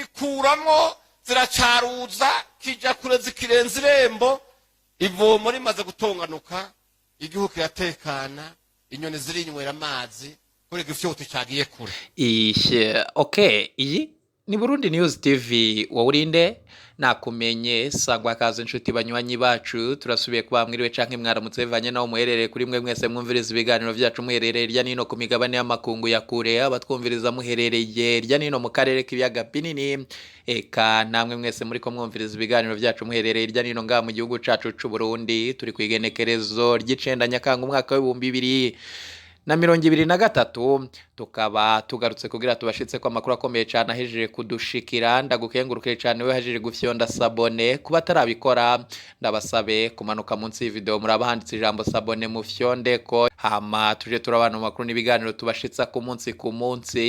ikuramwo ziracaruza kija kure zikirenza irembo, ivomo rimaze gutonganuka igihugu kiratekana, inyoni zirinywera amazi kurega ifyoto cagiye kure. Okay, iyi ni Burundi News TV, wawurinde nakumenye sangwa kaze inshuti banywanyi bacu, turasubiye kuba mwiriwe canke mwaramutse bivanye naho muherereye kuri mwe mwese mwumviriza ibiganiro vyacu muherereye irya nino ku migabane y'amakungu ya kure, abatwumviriza muherereye irya nino mu karere k'ibiyaga binini, eka namwe mwese muriko mwumviriza ibiganiro vyacu muherereye irya nino ngaha mu gihugu cacu c'u Burundi. Turi kwigenekerezo ry'icenda Nyakanga umwaka wa 2023, tukaba tugarutse kugira tubashitse ko amakuru akomeye cyane ahejeje kudushikira. Ndagukengurukire cyane we hajeje gufyonda sabone, kuba tarabikora ndabasabe kumanuka munsi y'video murabahanditse ijambo sabone mu fyonde ko, hama tuje turabana makuru n'ibiganiro tubashitsa ku munsi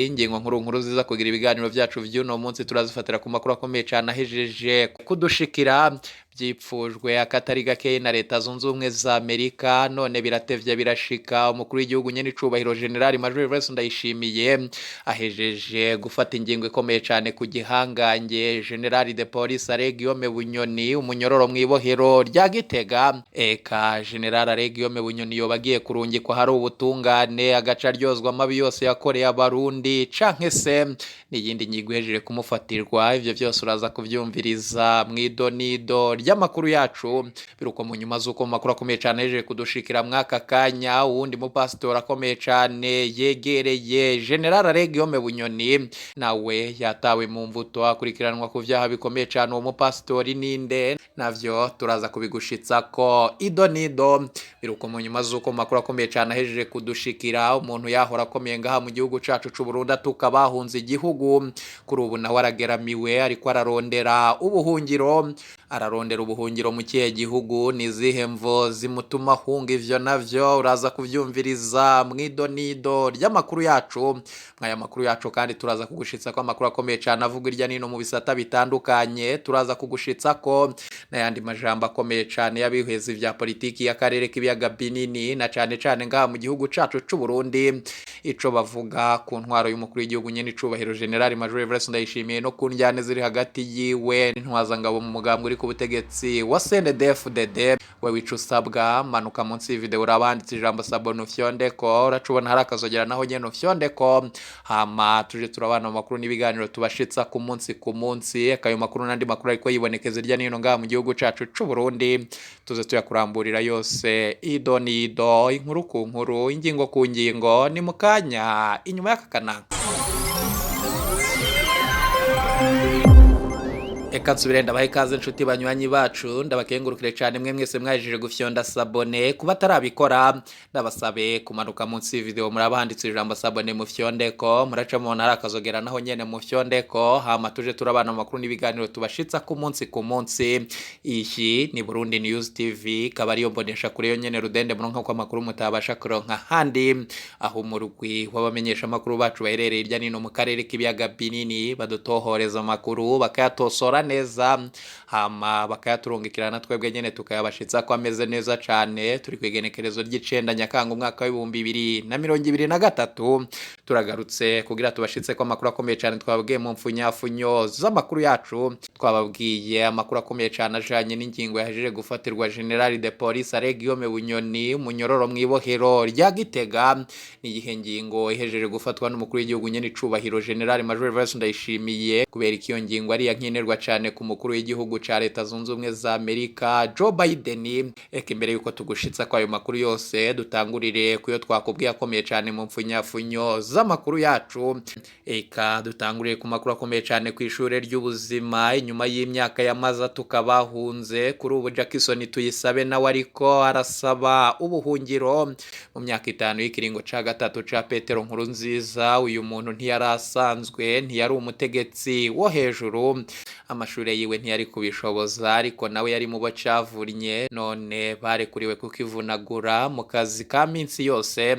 ingingo nkuru ziza kugira ibiganiro vyacu vy'uno munsi turazifatira ku makuru akomeye cyane ahejeje kudushikira. Byipfujwe akatari gake na leta zunze ubumwe za Amerika, none biratevye birashika. Umukuru w'igihugu nyene icubahiro General Major Evariste Ndayishimiye ahejeje gufata ingingo ikomeye cyane ku gihangange General de Police Guillaume Bunyoni, umunyororo mwibohero rya Gitega. Eka General Guillaume Bunyoni yobagiye kurungikwa hari ubutungane agaca ryozwa amabi yose yakoreye abarundi, canke se n'iyindi nyigo ihejeje kumufatirwa. Ivyo vyose uraza kuvyumviriza mwidonido y'amakuru yacu. Biruko mu nyuma z'uko makuru akomeye cyane ahejeje kudushikira mwaka kanya, uwundi mupasitori akomeye cyane yegereye General Guillaume Bunyoni nawe yatawe mu mvuto akurikiranwa ku vyaha bikomeye cyane. Uwo mupasitori ninde navyo turaza kubigushitsa ko idonido. Biruko mu nyuma z'uko makuru akomeye cyane ahejeje kudushikira, umuntu yahora akomeye ngaha mu gihugu cacu c'u Burundi tukabahunze igihugu, kuri ubu nawe arageramiwe ariko ararondera ubuhungiro mu kihe gihugu, nizihe mvo zimutuma hunga. Ivyo navyo uraza kuvyumviriza mwidonido ry'amakuru yacu. Mwaya makuru yacu kandi turaza kugushitsa ko amakuru akomeye cyane avuga irya nino mu bisata bitandukanye. Turaza kugushitsa ko n'ayandi majambo akomeye cyane y'abihwezi vya politiki y'akarere k'ibiyaga binini, na cyane ngaha mu gihugu cacu c'u Burundi, ico bavuga ku ntwaro y'umukuru w'igihugu nyene icubahiro General Major Evariste Ndayishimiye no kunjyane ziri hagati yiwe ntwazangabo mu mugambwe uri ku butegetsi wa CNDD-FDD. we wica usabwa manuka munsi y'video urabanditse ijambo sabone ufyondeko, uracubona hari akazogera naho nyene ufyondeko, hama tuje turabana mu makuru n'ibiganiro tubashitsa ku munsi. Akayo makuru n'andi makuru ariko yibonekeza irya nino ngaha mu gihugu cacu c'u Burundi, tuze tuyakuramburira yose idonido, inkuru ku nkuru, ingingo ku ngingo, ni mukanya inyuma y'akakana. Eka nsubire ndabaha ikaze inshuti banywanyi bacu, ndabakengurukire cyane mwe mwese mwajeje gufyonda sabone. Kuba tarabikora ndabasabe kumanuka munsi y'video murabahanditse ijambo sabone mu fyondeko, muraca mu ntara akazogera naho nyene mu fyondeko, hama tuje turabana mu makuru n'ibiganiro tubashitsa ku munsi. Iyi ni Burundi News TV, kabari yo mbonesha kure yo nyene rudende muronka kwa makuru mutabasha kuronka handi, aho umurugwi wabamenyesha makuru bacu baherereye irya nino mu karere k'ibiyaga binini badutohoreza makuru bakayatosora neza, hama bakayaturungikirana twebwe nyene tukayabashitsa ko ameze neza cyane. Turi kwigenekerezo ry'icenda Nyakanga umwaka wa 2023, turagarutse kugira tubashitse ko amakuru akomeye cyane twababwiye mu mfunyafunyo z'amakuru yacu. Twababwiye amakuru akomeye cyane ajanye n'ingingo yahejeje gufatirwa General de Police Guillaume Bunyoni, umunyororo mwibohero rya Gitega. Ni iyihe ngingo ihejeje gufatwa n'umukuru w'igihugu nyene icubahiro General Major Evariste Ndayishimiye, kubera ikiyo ngingo ari yankenerwa cyane ku mukuru w'igihugu ca leta zunze ubumwe za Amerika Joe Biden. Eka imbere yuko tugushitsa kwa ayo makuru yose, dutangurire kuyo twakubwiye akomeye cyane mu mfunyafunyo z'amakuru yacu. Eka dutangurire ku makuru akomeye cyane ku ishure ry'ubuzima. Inyuma y'imyaka yamaza tukabahunze, kuri ubu Jackson Tuyisabe nawe ariko arasaba ubuhungiro mu myaka 5 y'ikiringo ca gatatu ca Petero Nkurunziza. Uyu muntu ntiyarasanzwe, ntiyari umutegetsi wo hejuru. amashuri yiwe ntiyari kubishoboza ariko nawe yari mu bo cavunye none barekuriwe kukivunagura mu kazi ka minsi yose.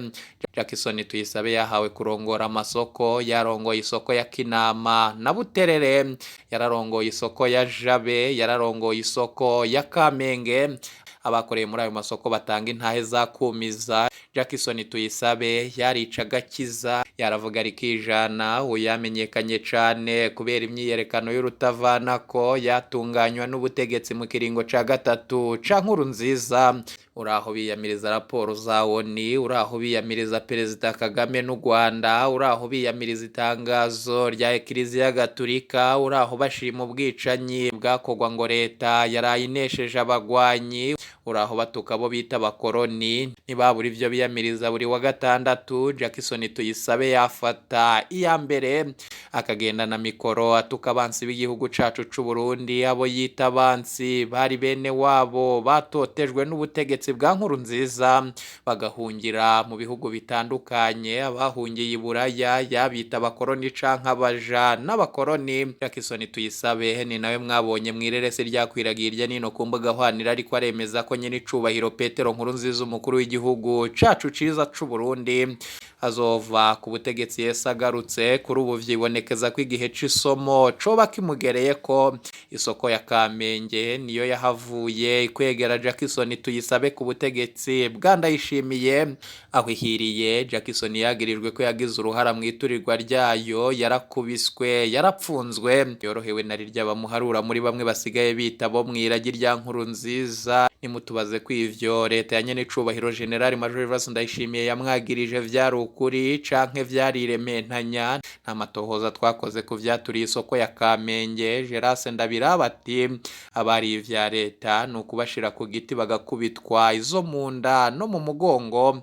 Jackson Tuyisabe yahawe kurongora amasoko, yarongoye isoko ya Kinama na Buterere, yararongoye isoko ya Jabe, yararongoye isoko ya Kamenge. Abakoreye muri ayo masoko batanga intahe za kumiza. Jackson Tuyisabe yarica gakiza, yaravuga rikijana, uyamenyekanye cane kubera imyiyerekano y'urutavanako yatunganywa n'ubutegetsi mu kiringo ca gatatu ca Nkurunziza. Uraho biyamiriza raporo za ONU, uraho biyamiriza Perezida Kagame n'u Rwanda, uraho biyamiriza itangazo rya Ekiriziya Gatulika, uraho bashima ubwicanyi bwakogwa ngo leta yarayinesheje abagwanyi, uraho batuka abo bita abakoroni. Ntibabura ivyo biyamiriza buri wa gatandatu. Jackson Tuyisabe yafata iya mbere akagenda na mikoro atuka abansi b'igihugu cacu c'u Burundi, abo yita abansi bari bene wabo batotejwe n'ubutegetsi bwa Nkurunziza bagahungira mu bihugu bitandukanye. Abahungiye i Buraya yabita abakoroni canke abaja n'abakoroni. Jackson Tuyisabe ni nawe mwabonye mwireresi ryakwiragiye irya nino ku mbuga hwanira, ariko aremeza ko nyene icubahiro Petero Nkurunziza umukuru w'igihugu cacu ciza c'u Burundi azova ku butegetsi Yesu agarutse. Kuri ubu vyibonekeza ko igihe c'isomo coba kimugereye ko isoko ya Kamenge niyo yahavuye ikwegera Jackson Tuyisabe ku butegetsi bwa Ndayishimiye. Aho ihiriye Jackson yagirijwe ko yagize uruhara mu iturirwa ryayo, yarakubiswe, yarapfunzwe, yorohewe na rirya bamuharura muri bamwe basigaye bita bo mwiragi rya Nkurunziza. Nimutubaze kw'ivyo leta ya nyene icubahiro General Major Evase Ndayishimiye yamwagirije vyari ukuri canke vyarirementanya. Nta matohoza twakoze ku vyaturiye isoko ya Kamenge. Gerase Ndabiraba ati abari ivya leta ni ukubashira ku giti bagakubitwa izo mu nda no mu mugongo.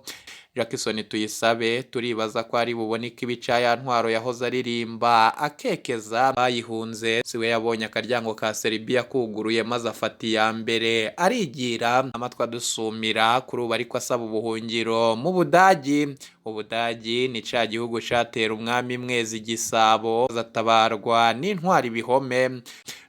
Jackson Tuyisabe turibaza ko ari buboneka ibica ya ntwaro yahoze aririmba akekeza bayihunze. Siwe yabonye akaryango ka Serbia kuguruye maze afata iya mbere arigira. Amatwa dusumira kuri ubu ariko asaba ubuhungiro mu Budagi. Ubudagi ni ca gihugu catera umwami Mwezi Gisabo zatabarwa n'intwari bihome.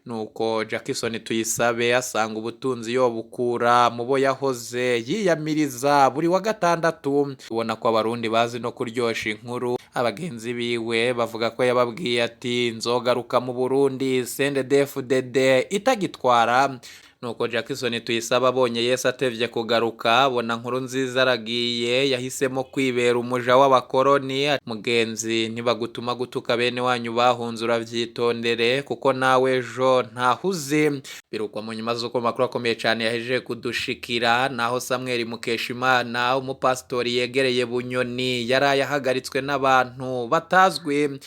Nuko Jackson Tuyisabe asanga ubutunzi yobukura mu bo yahoze yiyamiriza buri wa gatandatu. Ubona ko abarundi bazi no kuryosha inkuru. Abagenzi biwe bavuga ko yababwiye ati nzogaruka mu Burundi CNDD-FDD itagitwara. Nuko Jackson Tuyisabe abonye Yesu atevye kugaruka, abona Nkurunziza aragiye, yahisemo kwibera umuja w'abakoroni. Mugenzi, ntibagutuma gutuka bene wanyu bahunze uravyitondere kuko nawe ejo ntahuzi. Birukwa mu nyuma z'uko makuru akomeye cane yahejeje kudushikira, naho Samuel Mukeshimana umupastori yegereye Bunyoni yaraye ahagaritswe n'abantu batazwi.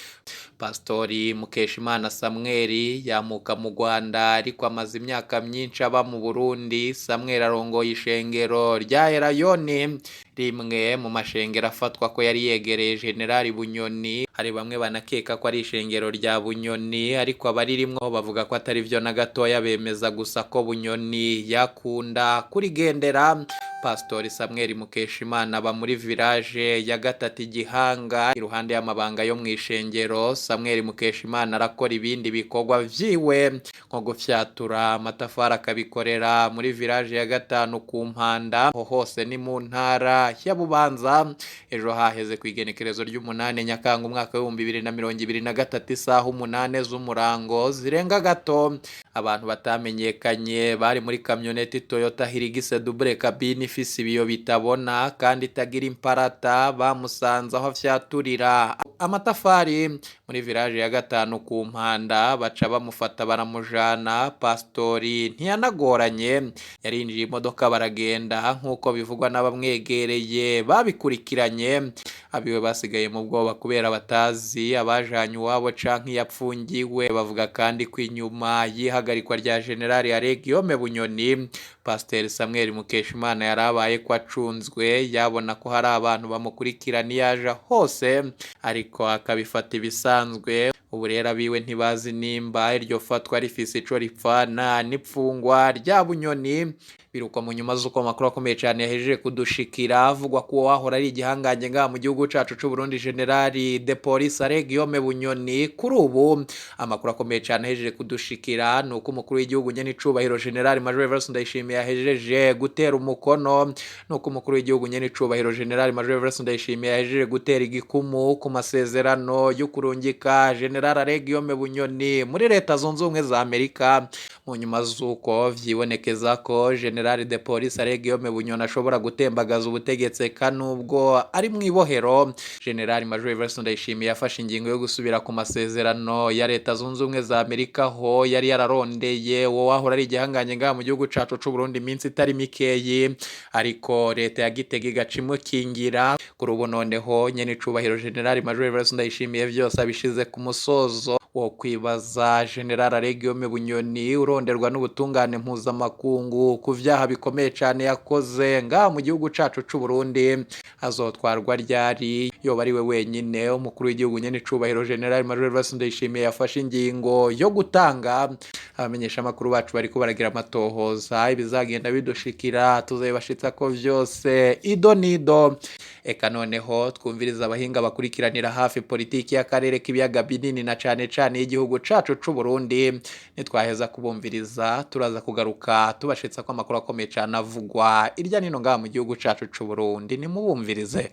Pastori Mukeshimana Samuel yamuka mu Rwanda ariko amaze imyaka myinshi aba mu Burundi. Samuel arongoye ishengero rya Erayoni, rimwe mu mashengero afatwa ko yari yegereye General Bunyoni. Hari bamwe banakeka ko ari ishengero rya Bunyoni, ariko abaririmwo bavuga ko atari vyo na gatoya, bemeza gusa ko Bunyoni yakunda kurigendera. Pastori Samuel Mukeshimana aba muri village ya Gatati Gihanga iruhande y'amabanga yo mwishengero. Samuel Mukeshimana arakora ibindi bikorwa vyiwe nko gufyatura amatafari akabikorera muri village ya Gatanu ku Mpanda. Ho hose ni mu ntara ya Bubanza. Ejo haheze kwigenekerezo ry'umunane Nyakanga umwaka wa 2023 isaha 8 z'umurango zirenga gato, abantu batamenyekanye bari muri kamyoneti Toyota Hilux double cabine ifise ibiyo bitabona kandi itagira imparata bamusanze aho afyaturira amatafari muri village ya Gatanu ku Mpanda. Baca bamufata baramujana. Pastori ntiyanagoranye, yarinjiye imodoka baragenda nk'uko bivugwa n'abamwegereye babikurikiranye. Abiwe basigaye mu bwoba kubera batazi abajanye uwabo canke yapfungiwe. Bavuga kandi ko inyuma yihagarikwa rya General Alegiyome Bunyoni, Pastor Samuel Mukeshimana yarabaye ko acunzwe, yabona ko hari abantu bamukurikirana yaje hose, ariko akabifata ibisanzwe. ubu rero abiwe ntibazi nimba iryo fatwa rifise ico ripfana n'ipfungwa rya Bunyoni. Biruko mu nyuma z'uko amakuru akomeye cyane yahejeje kudushikira avugwa ko wahora ari igihangange ngaha mu gihugu cacu c'u Burundi Generali de Police Guillaume Bunyoni. Kuri ubu amakuru akomeye cyane yahejeje kudushikira nuko umukuru w'igihugu nyene icubahiro General Major Evariste Ndayishimiye yahejeje gutera umukono, nuko umukuru w'igihugu nyene icubahiro General Major Evariste Ndayishimiye yahejeje gutera igikumu ku masezerano yo kurungika General Guillaume Bunyoni muri leta zunze ubumwe za Amerika. Mu nyuma z'uko vyibonekeza ko General de Police Guillaume Bunyoni ashobora gutembagaza ubutegetsi kanubwo ari mu ibohero, General Major Evariste Ndayishimiye yafashe ingingo yo gusubira ku masezerano ya leta zunze ubumwe za Amerika ho yari yararondeye wo wahora ari igihanganye ngaha mu gihugu cacu c'u Burundi iminsi itari mikeyi, ariko leta ya Gitega igacimukingira. Kuri ubu noneho nyene icubahiro General Major Evariste Ndayishimiye vyose abishize ku musozo wo kwibaza General Guillaume Bunyoni uronderwa n'ubutungane mpuzamakungu ku vyaha bikomeye cyane yakoze ngaha mu gihugu cacu c'u Burundi azotwarwa ryari. Yoba ari we wenyine umukuru w'igihugu nyene icubahiro General Major Evariste Ndayishimiye yafashe ingingo yo gutanga. Abamenyesha amakuru bacu bariko baragira amatohoza ibizagenda bidushikira tuzabashitsa ko vyose ido nido. Eka noneho twumviriza abahinga bakurikiranira hafi politiki y'akarere k'ibiyaga binini na cane cane y'igihugu cacu c'u Burundi. Nitwaheza kubumviriza turaza kugaruka tubashitsa ko amakuru akomeye cyane avugwa irya nino ngaha mu gihugu cacu c'u Burundi. Nimubumvirize.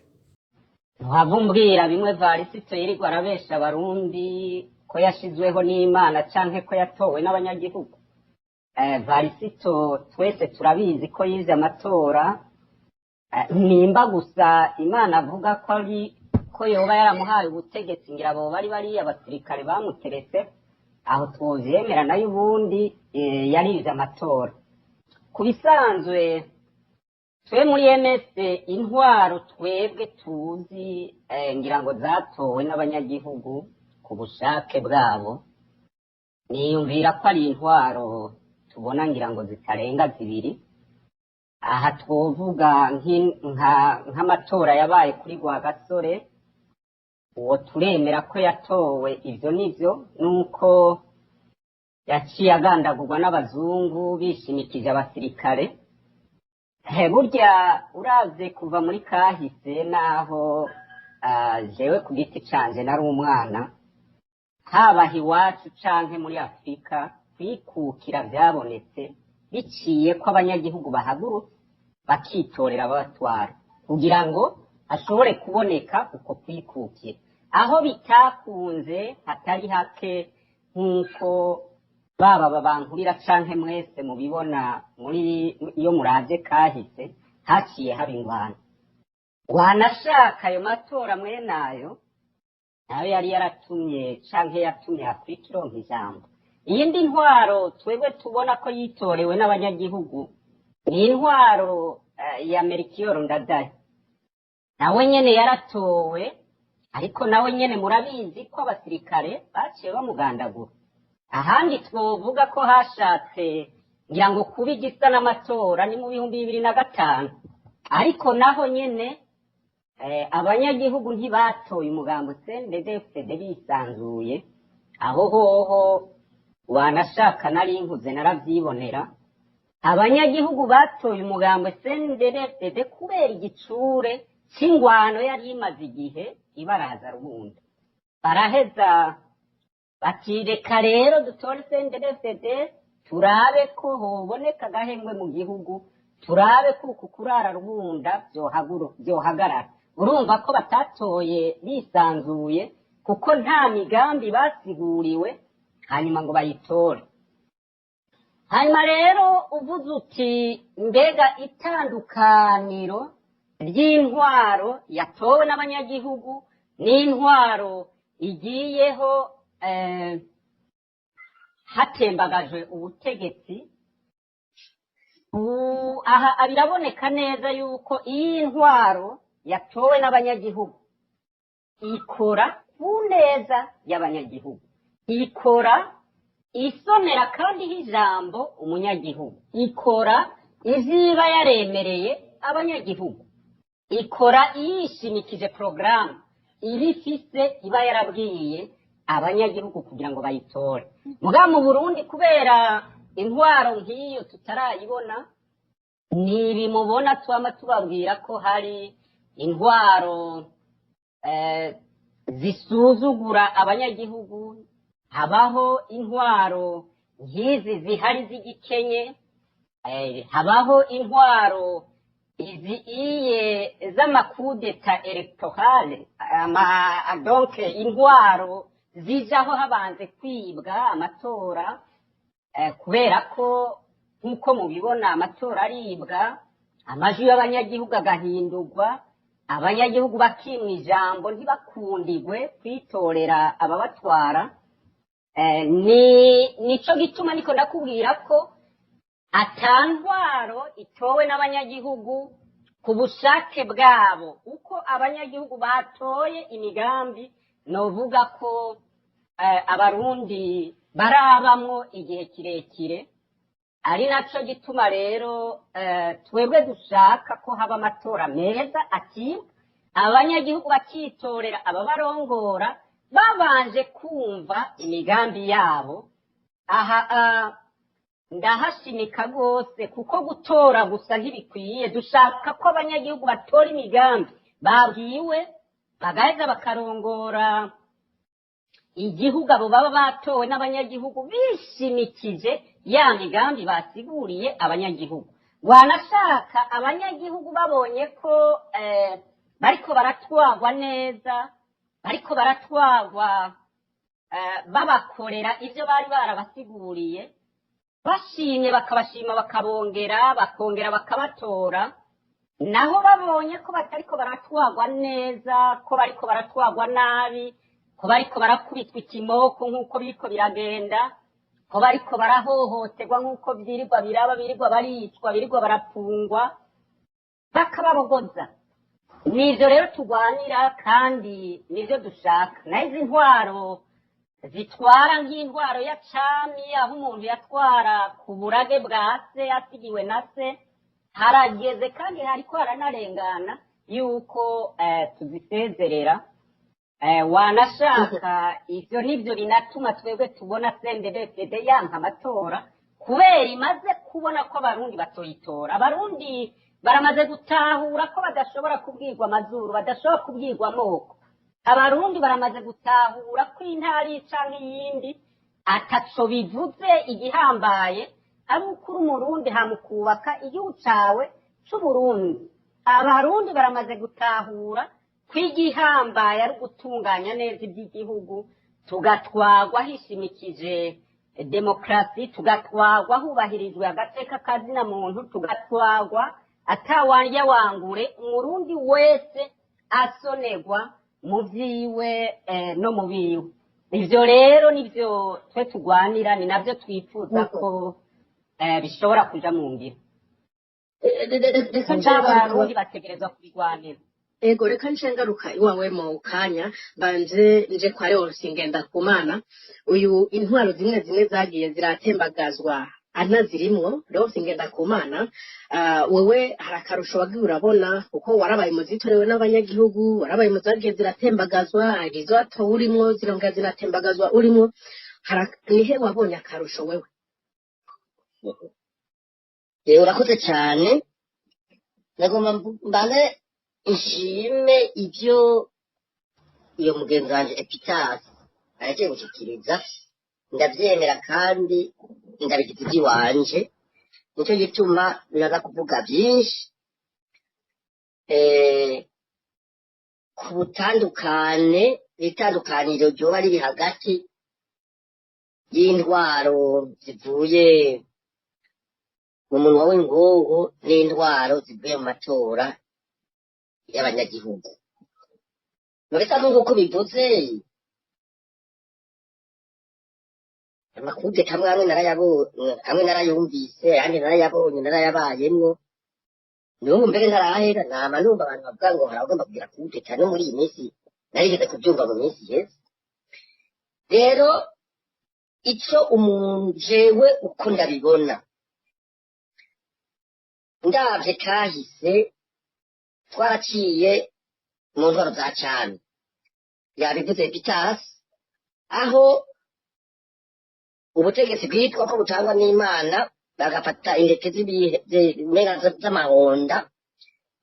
Ntavumbwira bimwe Varisito yirirwa arabesha abarundi ko yashizweho n'Imana canke ko yatowe n'abanyagihugu. Varisito twese turabizi ko yize amatora, nimba gusa Imana avuga ko yoba yaramuhaye ubutegetsi ngira abo bari abasirikare bamuteretse aho twovyemera, nayo ubundi yarize amatora. Ku bisanzwe twe muri MS intwaro twebwe tuzi ngira ngo zatowe n'abanyagihugu ku bushake bwabo, niyumvira ko ari intwaro tubona ngira ngo zitarenga zibiri. Aha twovuga nk'amatora yabaye kuri Rwagasore, uwo turemera ko yatowe, ivyo nivyo, nuko yaciye agandagurwa n'abazungu bishimikije abasirikare. Burya uravye kuva muri kahise naho jewe ku giti canje nari umwana, haba iwacu canke muri Afrika kwikukira vyabonetse biciye ko abanyagihugu bahagurutse bakitorera abatwara kugira ngo ashobore kuboneka uko kwikukira. Aho bitakunze hatari hake nk'uko baba babankurira canke mwese mubibona muri iyo muravye kahise, haciye haba ingwano. Wanashaka ayo matora mwenayo nayo yari yaratumye canke yatumye Afrika ironka ijambo. Iyindi ntwaro twebwe tubona ko yitorewe n'abanyagihugu ni intwaro ya Melchior Ndadaye. Nawe nyene yaratowe, ariko nawe nyene murabizi ko abasirikare baciye bamugandagura. Ahandi twovuga ko hashatse ngira ngo kuba igisa n'amatora ni mu 2005, ariko naho nyene abanyagihugu ntibatoye umugambo CNDD-FDD bisanzuye. Aho hoho wanashaka nari nkuze naravyibonera, abanyagihugu batoye umugambo CNDD-FDD kubera igicure c'ingwano yari imaze igihe ibaraza rubunda. Baraheza bati reka rero dutore CNDD-FDD turabe ko hoboneka agahengwe mu gihugu, turabe ko uku kurara rubunda vyohagarara. Urumva ko batatoye bisanzuye kuko nta migambi basiguriwe hanyuma ngo bayitore. Hanyuma rero uvuze uti mbega itandukaniro ry'intwaro yatowe n'abanyagihugu n'intwaro igiyeho hatembagajwe ubutegetsi, aha biraboneka neza yuko iyi ntwaro yatowe n'abanyagihugu ikora ku neza y'abanyagihugu, ikora isonera kandi ijambo umunyagihugu, ikora iziba yaremereye abanyagihugu, ikora yishimikije porogaramu ibifise iba yarabwiye abanyagihugu kugira ngo bayitore. Mugabo mu Burundi kubera intwaro nk'iyo tutarayibona, ntibimubona twama tubabwira ko hari intwaro zisuzugura abanyagihugu, habaho intwaro nk'izi zihari z'igikenye, habaho intwaro iziye z'amakudeta electorale, donc intwaro zijaho habanze kwibwa amatora, kubera ko nk'uko mubibona amatora aribwa, amajwi y'abanyagihugu agahindurwa, abanyagihugu bakimwa ijambo ntibakundigwe kwitorera ababatwara. Nico gituma niko ndakubwira ko atantwaro itowe n'abanyagihugu ku bushake bwabo, uko abanyagihugu batoye imigambi, novuga ko abarundi barabamwo igihe kirekire. Ari naco gituma rero twebwe dushaka ko haba amatora meza ati abanyagihugu bakitorera ababarongora babanje kumva imigambi yabo. Aha ndahashimika rwose, kuko gutora gusa ntibikwiye. Dushaka ko abanyagihugu batora imigambi babwiwe, bagaheza bakarongora igihugu abo baba batowe n'abanyagihugu bishimikije ya migambi basiguriye abanyagihugu. Wanashaka abanyagihugu babonye ko bariko baratwagwa neza, bariko baratwagwa babakorera ivyo bari barabasiguriye, bashimye bakabashima bakongera bakabatora. Naho babonye ko batariko baratwagwa neza, ko bariko baratwagwa nabi, ko bariko barakubitwa ikimoko nk'uko biriko biragenda, ko bariko barahohoterwa nk'uko birirwa baricwa, birirwa barapfungwa, bakababogoza. Nivyo rero turwanira kandi nivyo dushaka. Naho izi ntwaro zitwara nk'intwaro ya cami, aho umuntu yatwara ku burage bwa se asigiwe na se, harageze kandi hariko haranarengana yuko tuzisezerera. Wanashaka ivyo nivyo binatuma twebwe tubona CNDD-FDD yanka amatora, kubera imaze kubona ko abarundi batoyitora. Abarundi baramaze gutahura ko badashobora kubwirwa amazuru, badashobora kubwirwa amoko. Abarundi baramaze gutahura ko intari canke iyindi ataco bivuze. Igihambaye ari ukuri umurundi hamukubaka igihugu cawe c'Uburundi. Abarundi baramaze gutahura kwigihambaye ari gutunganya neza iby'igihugu, tugatwagwa hishimikije demokrasi, tugatwagwa hubahirijwe agateka kazina muntu, tugatwagwa atawanja wangure, umurundi wese asonerwa mu vyiwe no mu biwe. Ivyo rero nivyo twe tugwanira, ni navyo twifuza ko bishobora kuja mu ngiro. Abarundi bategerezwa kubigwanira. Ego reka nshengaruka iwawe mu kanya banje nje kwa Leonce Ngendakumana. Uyu intwaro zimwe zagiye ziratembagazwa anazirimwo. Leonce Ngendakumana, wewe harakarusho wagiye urabona kuko warabaye muzitorewe n'abanyagihugu, warabaye muzagiye ziratembagazwa, arizo atowe urimwo, zironga ziratembagazwa urimwo. Nihe wabonye akarusho wewe? Urakoze cyane. Nagomba mbane ishime ibyo iyo mugenzi wanje Epitas aragiye gushikiriza, ndabyemera kandi ndabigize iby'iwanje. Nicyo gituma biraza kuvuga byinshi ku itandukaniro ryoba riri hagati y'intwaro zivuye mu munwa w'ingoho n'intwaro zivuye mu matora y'abanyagihugu. Mureka nk'uko bivuze, amakudeta amwe narayumvise, ayandi narayabonye, narayabayemwo. N'ubu mbere ntarahera nama numva abantu bavuga ngo haragomba kugira kudeta, no muri iyi minsi narigeze kubyumva mu minsi yeze. Rero ico umuntu jewe uko ndabibona, ndavye kahise twaraciye mu ntwaro za cami, yabivuze Epitas, aho ubutegetsi bwitwa ko butangwa n'Imana bagafata intete z'imena z'amahonda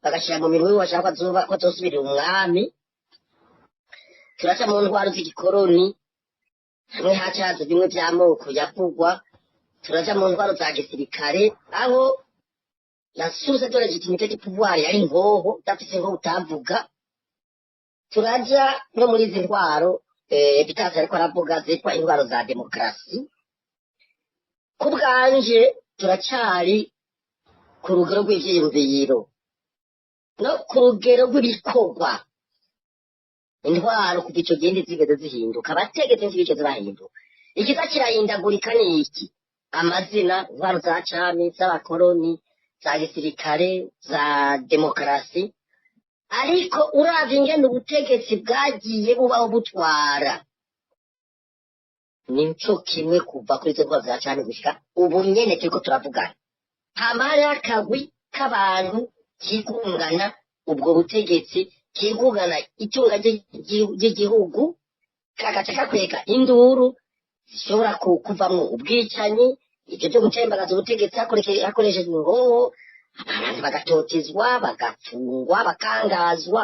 bagashyira mu minwe bashaka ko azosubirira umwami. Turaca mu ndwara z'igikoroni hamwe hacaza bimwe by'amoko yavugwa. Turaja mu ndwara za gisirikare aho la source de légitimité du pouvoir yari ingoho udafise ngo utavuga. Turaja no muri izi ndwaro bitatu ariko aravuga zitwa indwaro za demokarasi. Ku bwanje turacari ku rugero rw'ivyiyumviro no ku rugero rw'ibikorwa. Indwaro kuva ico gihe ntizigeze zihinduka, abategetsi ntibigeze bahinduka. Ikiza kirahindagurika ni iki? Amazina, intwaro za cami, z'abakoroni, za gisirikare, za demokarasi. Ariko uravye ingene ubutegetsi bwagiye bubaho butwara, nico kimwe kuva kuri izo ntwaro za cami gushika ubu nyene turiko turavugana. Hama hariho akagwi k'abantu kigungana ubwo butegetsi, kigungana itunga ry'igihugu, kagaca kakwega induru zishobora kuvamwo ubwicanyi, ivyo vyo gutembagaza ubutegetsi hakoreshejwe ingoho, abantu bagatotezwa, bagafungwa, bakangazwa.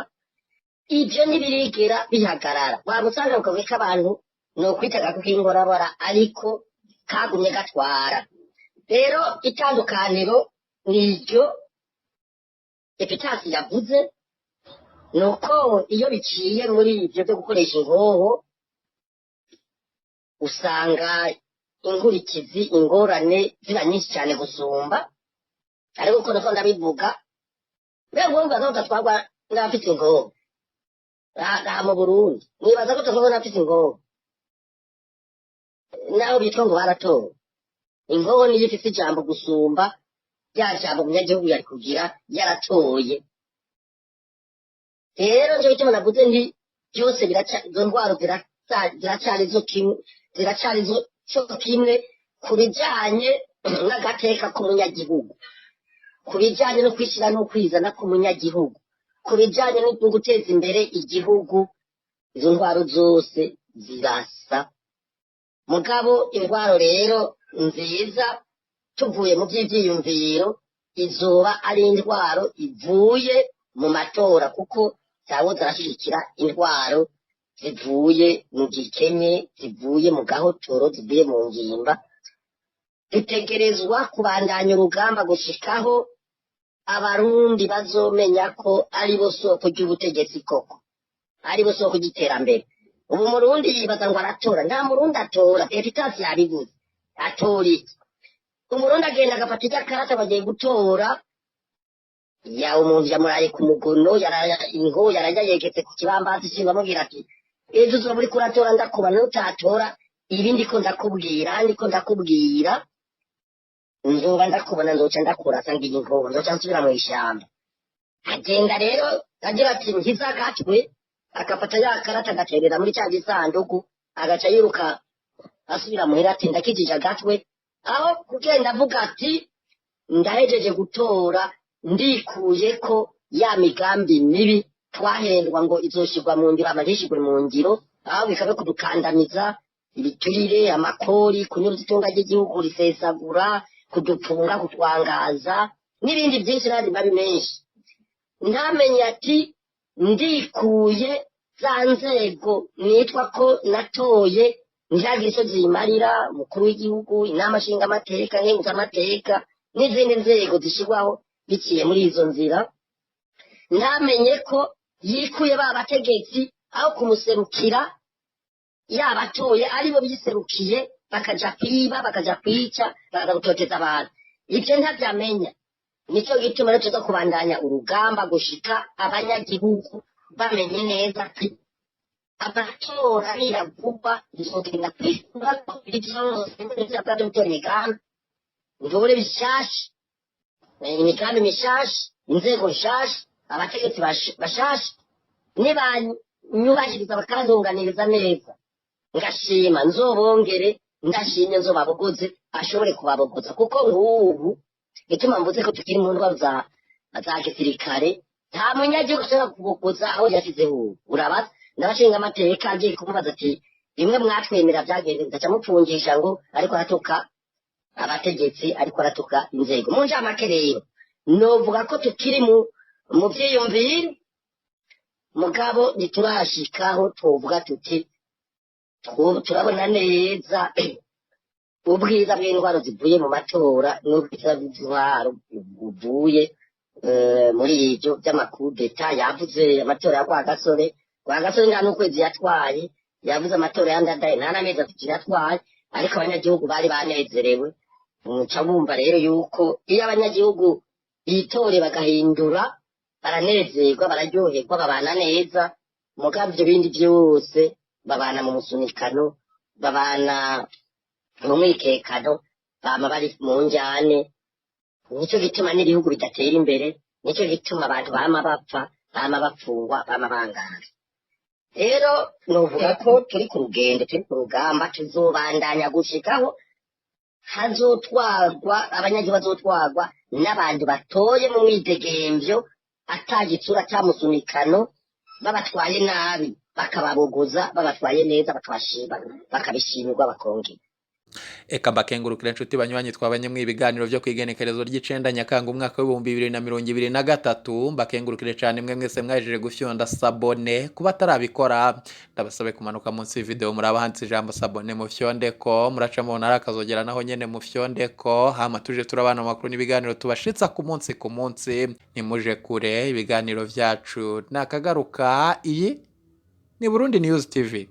Ivyo ntibirigera bihagarara. Waba usanga ku kagwi k'abantu nokwitaga ko k'ingorabara ariko kagumye gatwara. Rero itandukaniro niryo Epitasi yavuze, nuko iyo biciye muri ivyo vyo gukoresha ingoho usanga inkurikizi, ingorane ziba nyinshi cyane gusumba. Ariko uko nako ndabivuga, mbega wumva ko udatwarwa n'abafite ingoho aha mu Burundi, mwibaza ko udatwarwa n'abafite ingoho naho bitwa ngo baratowe. Ingoho niyo ifite ijambo gusumba rya jambo umunyagihugu yari kugira yaratoye. Rero nje bituma navuze nti byose izo ndwaro ziracari zo kimwe ku bijanye n'agateka k'umunyagihugu, ku bijanye no kwishyira no kwizana k'umunyagihugu, ku bijanye no guteza imbere igihugu. Izo ndwaro zose zirasa. Mugabo indwaro rero nziza tuvuye mu by'ivyiyumviro izoba ari indwaro ivuye mu matora, kuko zawo zarashigikira indwaro zivuye mu gikenye, zivuye mu gahotoro, zivuye mu ngimba. Dutegerezwa kubandanya urugamba gushikaho abarundi bazomenya ko ari bo soko ry'ubutegetsi koko, ari bo soko ry'iterambere. Ubu Murundi yibaza ngo aratora, nta Murundi atora. Epitasi yabivuze, atora iki? Umurundi agenda agafata ikarata bagiye gutora, ya umuntu yamuraye ku mugono, ingo yarajya yegetse ku kibambazi kimwe amubwira ati ejo uzoba uriko uratora ndakuba n'utatora ibi ndiko ndakubwira nzoba ndakubona, nzoca ndakurasa ngiye ingoho, nzoca nsubira mu ishyamba. Agenda rero agira ati nkiza agatwe, agafata ya karata agaterera muri cya gisanduku, agaca yiruka asubira muhira ati ndakijije agatwe. Aho kugenda avuga ati ndahejeje gutora, ndikuye ko ya migambi mibi twahendwa ngo izoshirwa mu ngiro, amajishirwe mu ngiro, aho bikabe kudukandamiza, ibiturire, amakori, kunyuruza itunga ry'igihugu, risesagura, kudupfunga, kutwangaza n'ibindi byinshi n'andi mabi menshi. Ntamenye ati ndikuye za nzego nitwa ko natoye ntihagira icyo zimarira, umukuru w'igihugu, inama nshingamateka, nkenguzamateka n'izindi nzego zishyirwaho biciye muri izo nzira. Ntamenye ko yikuye ba bategetsi aho kumuserukira yabatoye aribo biserukiye, bakaja kwiba, bakaja kwica, bakaja gutoteza abantu. Ibyo ntabyamenya. Nicyo gituma rero tuza kubandanya urugamba gushika abanyagihugu bamenye neza ati amatora niravuba nzogenda kwishura ko byose by'abandi gutora imigambi, ndobore bishasha, imigambi mishasha, inzego nshasha, abategetsi bashasha, nibanyubahiriza bakandunganiriza neza, ngashima nzobongere, ndashimye nzobabogoze, ashobore kubabogoza. Kuko nk'ubu gituma mvuze ko tukiri mu ndwara za gisirikare, nta munyagihugu ushobora kubogoza aho yashyizeho ubu. Urabaza ndabashinga amateka agiye kumubaza ati bimwe mwatwemera byagenze bigaca mupfungisha ngo ariko aratuka abategetsi ariko aratuka inzego mu njamake rero novuga ko tukiri mu vyiyumviro mugabo ntiturashikaho tuvuga tuti turabona neza ubwiza bw'indwara zivuye mu matora n'ubwiza bw'intwaro buvuye muri ibyo by'amakudeta yavuze amatora ya Rwagasore nta n'ukwezi yatwaye yavuze amatora ya Ndadaye nta n'amezi atatu yatwaye ariko abanyagihugu bari banezerewe muca bumva rero yuko iyo abanyagihugu bitore bagahindura baranezerwa bararyoherwa babana neza mugabo ibyo bindi byose babana mu musunikano babana mu mwikekano bama bari mu njyane nicyo gituma n'ibihugu bidatera imbere nicyo gituma abantu bama bapfa bama bapfungwa bama bangana rero novuga ko turi ku rugendo turi ku rugamba tuzobandanya gushikaho hazotwarwa abanyagihugu bazotwarwa n'abantu batoye mu mwidegemvyo atagitsura cyamusunikano babatwaye nabi bakababogoza babatwaye neza bakabishimirwa bakongera eka mbakengurukira inshuti banywanyi twabanye mu ibiganiro byo kwigenekerezo ry'icenda Nyakanga umwaka w'2023 mbakengurukire cyane mwe mwese mwajeje gufyonda sabone kuba tarabikora ndabasabe kumanuka munsi video murabahanze ijambo sabone mu fyondeko muraca mu ntara kazogera naho nyene mu fyondeko hama tuje turabana makuru n'ibiganiro tubashitsa ku munsi nimuje kure ibiganiro vyacu nakagaruka iyi ni Burundi News TV.